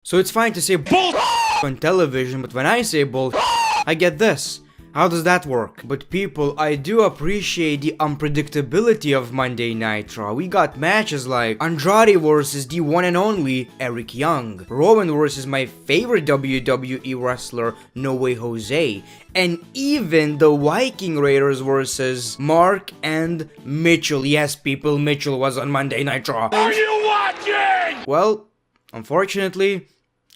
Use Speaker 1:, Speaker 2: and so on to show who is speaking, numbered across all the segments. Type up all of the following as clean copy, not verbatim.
Speaker 1: So it's fine to say bull on television, but when I say bull, I get this. How does that work? But people, I do appreciate the unpredictability of Monday Night Raw. We got matches like Andrade versus the one and only Eric Young, Roman versus my favorite WWE wrestler, No Way Jose, and even the Viking Raiders versus Mark and Mitchell. Yes, people, Mitchell was on Monday Night Raw.
Speaker 2: Are you watching?
Speaker 1: Well, unfortunately,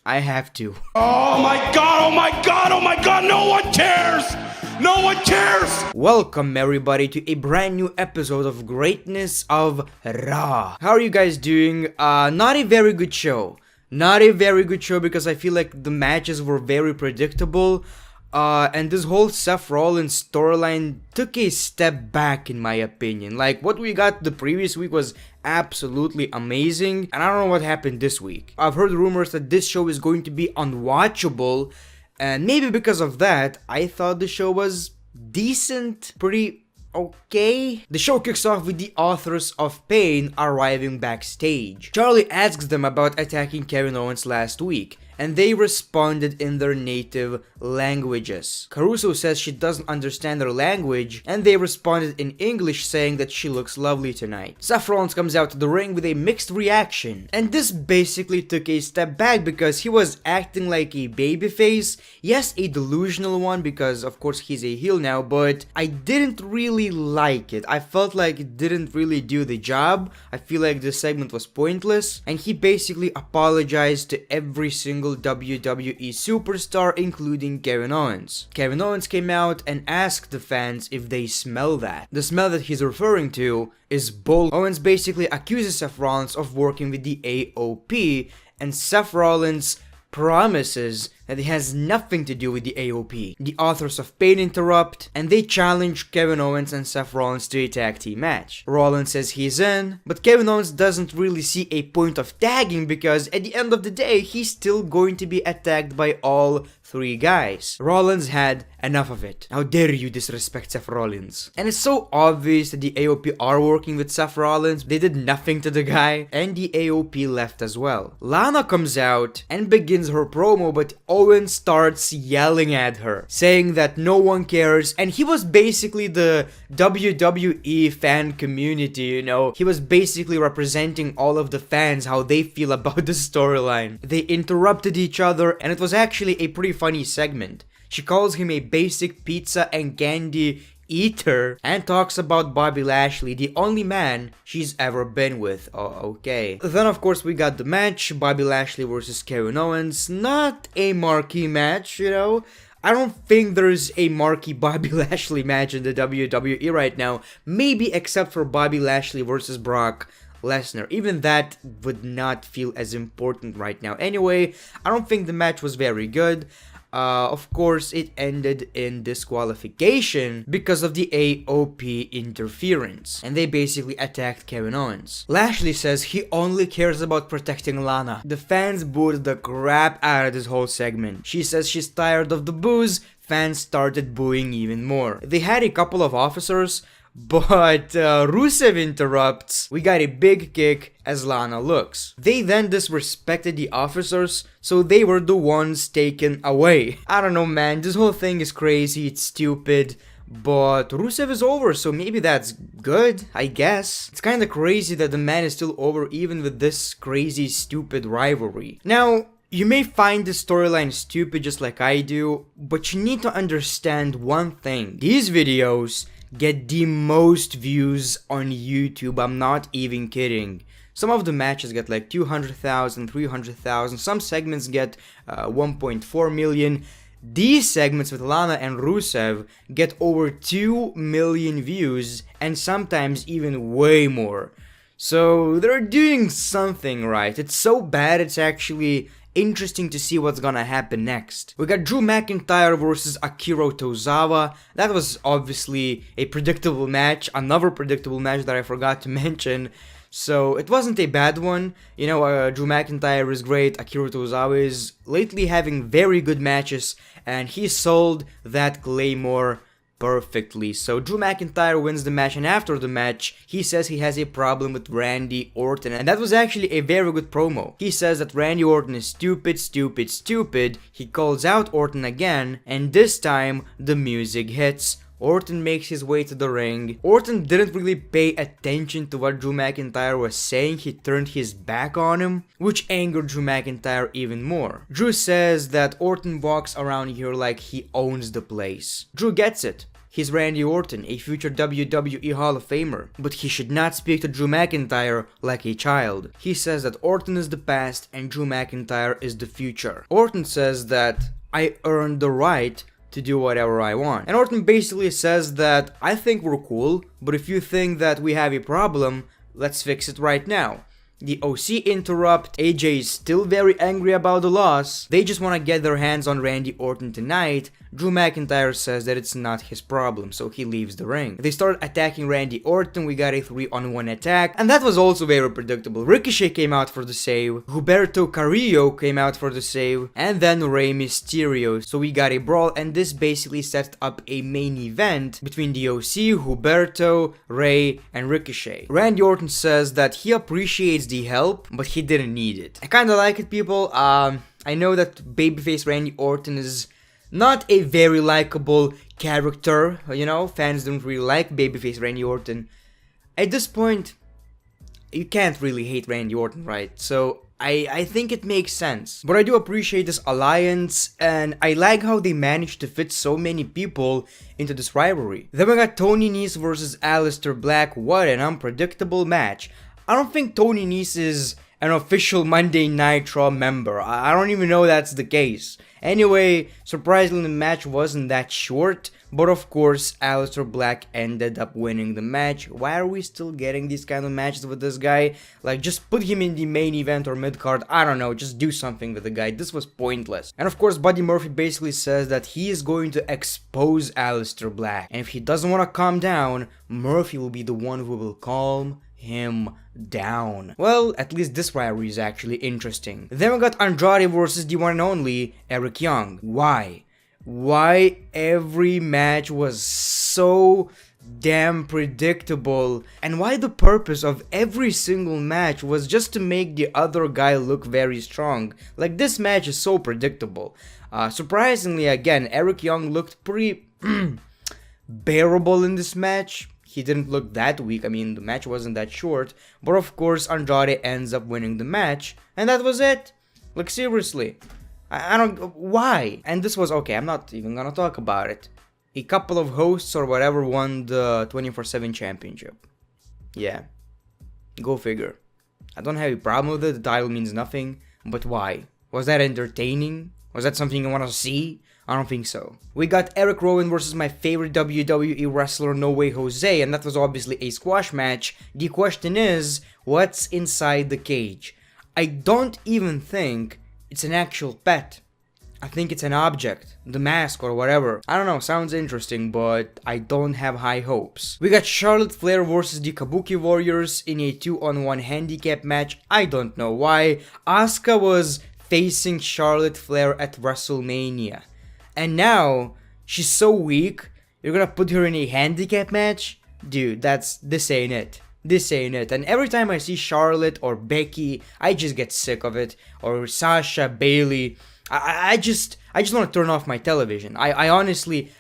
Speaker 1: I have to.
Speaker 2: Oh my god, oh my god, oh my god, no one cares! No one cares!
Speaker 1: Welcome everybody to a brand new episode of Greatness of Raw. How are you guys doing? Not a very good show. Not a very good show because I feel like the matches were very predictable. And this whole Seth Rollins storyline took a step back in my opinion. Like, what we got the previous week was absolutely amazing, and I don't know what happened this week. I've heard rumors that this show is going to be unwatchable, and maybe because of that, I thought the show was decent, pretty okay. The show kicks off with the authors of Pain arriving backstage. Charlie asks them about attacking Kevin Owens last week, and they responded in their native languages. Caruso says she doesn't understand their language, and they responded in English saying that she looks lovely tonight. Seth Rollins comes out to the ring with a mixed reaction, and this basically took a step back because he was acting like a babyface. Yes, a delusional one because of course he's a heel now, but I didn't really like it. I felt like it didn't really do the job. I feel like this segment was pointless, and he basically apologized to every single WWE superstar, including Kevin Owens. Kevin Owens came out and asked the fans if they smell that. The smell that he's referring to is bull. Owens basically accuses Seth Rollins of working with the AOP, and Seth Rollins promises that it has nothing to do with the AOP. The authors of Pain interrupt, and they challenge Kevin Owens and Seth Rollins to a tag team match. Rollins says he's in, but Kevin Owens doesn't really see a point of tagging because at the end of the day, he's still going to be attacked by all three guys. Rollins had enough of it. How dare you disrespect Seth Rollins? And it's so obvious that the AOP are working with Seth Rollins. They did nothing to the guy, and the AOP left as well. Lana comes out and begins her promo, but Owens starts yelling at her, saying that no one cares, and he was basically the WWE fan community, you know. He was basically representing all of the fans, how they feel about the storyline. They interrupted each other, and it was actually a pretty funny segment. She calls him a basic pizza and candy eater and talks about Bobby Lashley, the only man she's ever been with. Oh, okay. Then of course we got the match, Bobby Lashley versus Kevin Owens. Not a marquee match, you know. I don't think there's a marquee Bobby Lashley match in the WWE right now. Maybe except for Bobby Lashley versus Brock Lesnar. Even that would not feel as important right now. Anyway, I don't think the match was very good. Of course, it ended in disqualification because of the AOP interference, and they basically attacked Kevin Owens. Lashley says he only cares about protecting Lana. The fans booed the crap out of this whole segment. She says she's tired of the boos. Fans started booing even more. They had a couple of officers, but Rusev interrupts. We got a big kick as Lana looks. They then disrespected the officers, so they were the ones taken away. I don't know, man, this whole thing is crazy, it's stupid, but Rusev is over, so maybe that's good, I guess. It's kinda crazy that the man is still over even with this crazy, stupid rivalry. Now, you may find this storyline stupid just like I do, but you need to understand one thing. These videos get the most views on YouTube, I'm not even kidding. Some of the matches get like 200,000, 300,000, some segments get 1.4 million. These segments with Lana and Rusev get over 2 million views and sometimes even way more. So they're doing something right. It's so bad it's actually interesting to see what's gonna happen next. We got Drew McIntyre versus Akira Tozawa. That was obviously a predictable match, another predictable match that I forgot to mention. So it wasn't a bad one. You know, Drew McIntyre is great, Akira Tozawa is lately having very good matches, and he sold that Claymore perfectly. So Drew McIntyre wins the match, and after the match, he says he has a problem with Randy Orton, and that was actually a very good promo. He says that Randy Orton is stupid, stupid, stupid. He calls out Orton again, and this time the music hits. Orton makes his way to the ring. Orton didn't really pay attention to what Drew McIntyre was saying. He turned his back on him, which angered Drew McIntyre even more. Drew says that Orton walks around here like he owns the place. Drew gets it. He's Randy Orton, a future WWE Hall of Famer, but he should not speak to Drew McIntyre like a child. He says that Orton is the past and Drew McIntyre is the future. Orton says that I earned the right to do whatever I want. And Orton basically says that I think we're cool, but if you think that we have a problem, let's fix it right now. The OC interrupt. AJ is still very angry about the loss. They just want to get their hands on Randy Orton tonight. Drew McIntyre says that it's not his problem, so he leaves the ring. They start attacking Randy Orton. We got a 3-on-1 attack, and that was also very predictable. Ricochet came out for the save. Humberto Carrillo came out for the save, and then Rey Mysterio. So we got a brawl, and this basically set up a main event between the OC, Humberto, Rey, and Ricochet. Randy Orton says that he appreciates the help, but he didn't need it. I kinda like it, people. I know that babyface Randy Orton is not a very likable character, you know, fans don't really like babyface Randy Orton. At this point, you can't really hate Randy Orton, right? So I think it makes sense. But I do appreciate this alliance, and I like how they managed to fit so many people into this rivalry. Then we got Tony Nese versus Alistair Black. What an unpredictable match. I don't think Tony Nese is an official Monday Night Raw member. I don't even know that's the case. Anyway, surprisingly the match wasn't that short, but of course Alistair Black ended up winning the match. Why are we still getting these kind of matches with this guy? Like, just put him in the main event or mid-card, I don't know, just do something with the guy. This was pointless. And of course Buddy Murphy basically says that he is going to expose Alistair Black, and if he doesn't want to calm down, Murphy will be the one who will calm him down. Well, at least this rivalry is actually interesting. Then we got Andrade versus the one and only Eric Young. Why? Why every match was so damn predictable, and why the purpose of every single match was just to make the other guy look very strong? Like, this match is so predictable. Surprisingly, again, Eric Young looked pretty bearable in this match. He didn't look that weak. I mean, the match wasn't that short. But of course, Andrade ends up winning the match. And that was it. Like, seriously. I don't... Why? And this was... Okay, I'm not even gonna talk about it. A couple of hosts or whatever won the 24/7 championship. Yeah. Go figure. I don't have a problem with it. The title means nothing. But why? Was that entertaining? Was that something you want to see? I don't think so. We got Eric Rowan versus my favorite WWE wrestler, No Way Jose, and that was obviously a squash match. The question is, what's inside the cage? I don't even think it's an actual pet. I think it's an object, the mask or whatever. I don't know, sounds interesting, but I don't have high hopes. We got Charlotte Flair versus the Kabuki Warriors in a 2-on-1 handicap match. I don't know why. Asuka was facing Charlotte Flair at WrestleMania. And now, she's so weak, you're gonna put her in a handicap match? Dude, this ain't it. This ain't it. And every time I see Charlotte or Becky, I just get sick of it. Or Sasha, Bailey, I just want to turn off my television. I honestly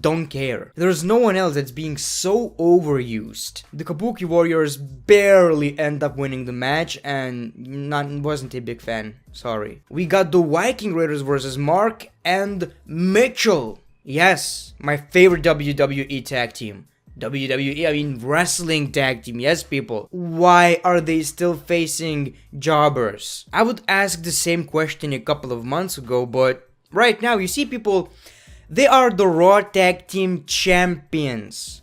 Speaker 1: don't care. There's no one else that's being so overused. The Kabuki Warriors barely end up winning the match, and wasn't a big fan. Sorry. We got the Viking Raiders versus Mark and Mitchell. Yes, my favorite WWE tag team. WWE, I mean wrestling tag team, yes people. Why are they still facing jobbers? I would ask the same question a couple of months ago, but right now you see people, they are the Raw Tag Team Champions.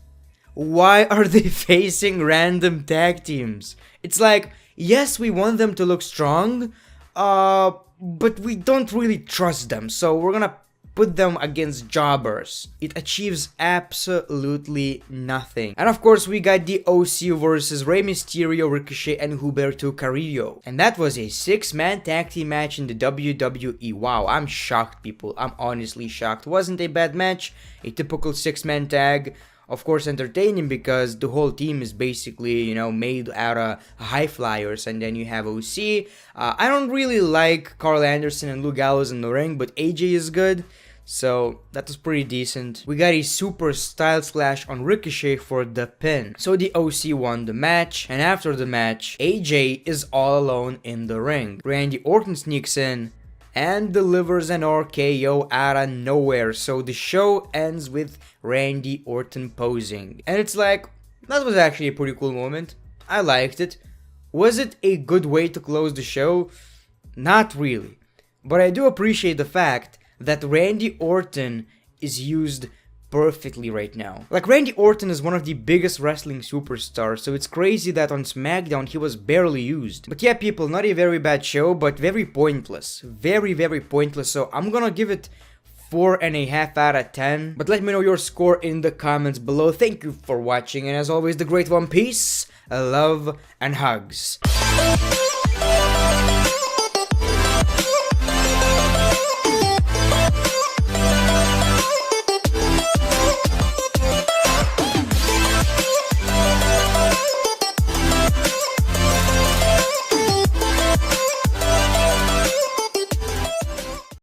Speaker 1: Why are they facing random tag teams? It's like, yes, we want them to look strong, but we don't really trust them, so we're gonna put them against jobbers. It achieves absolutely nothing. And of course, we got the OC versus Rey Mysterio, Ricochet, and Humberto Carrillo. And that was a 6-man tag team match in the WWE. Wow, I'm shocked, people. I'm honestly shocked. Wasn't a bad match. A typical 6-man tag. Of course, entertaining because the whole team is basically, you know, made out of high flyers, and then you have OC. I don't really like Carl Anderson and Luke Gallows in the ring, but AJ is good, so that was pretty decent. We got a super style slash on Ricochet for the pin. So the OC won the match, and after the match, AJ is all alone in the ring. Randy Orton sneaks in and delivers an RKO out of nowhere. So the show ends with Randy Orton posing. And it's like, that was actually a pretty cool moment. I liked it. Was it a good way to close the show? Not really. But I do appreciate the fact that Randy Orton is used perfectly right now. Like, Randy Orton is one of the biggest wrestling superstars, so it's crazy that on SmackDown he was barely used. But yeah, people, not a very bad show, but very pointless. Very, very pointless, so I'm gonna give it 4.5 out of 10. But let me know your score in the comments below. Thank you for watching, and as always, the great one, peace, love, and hugs.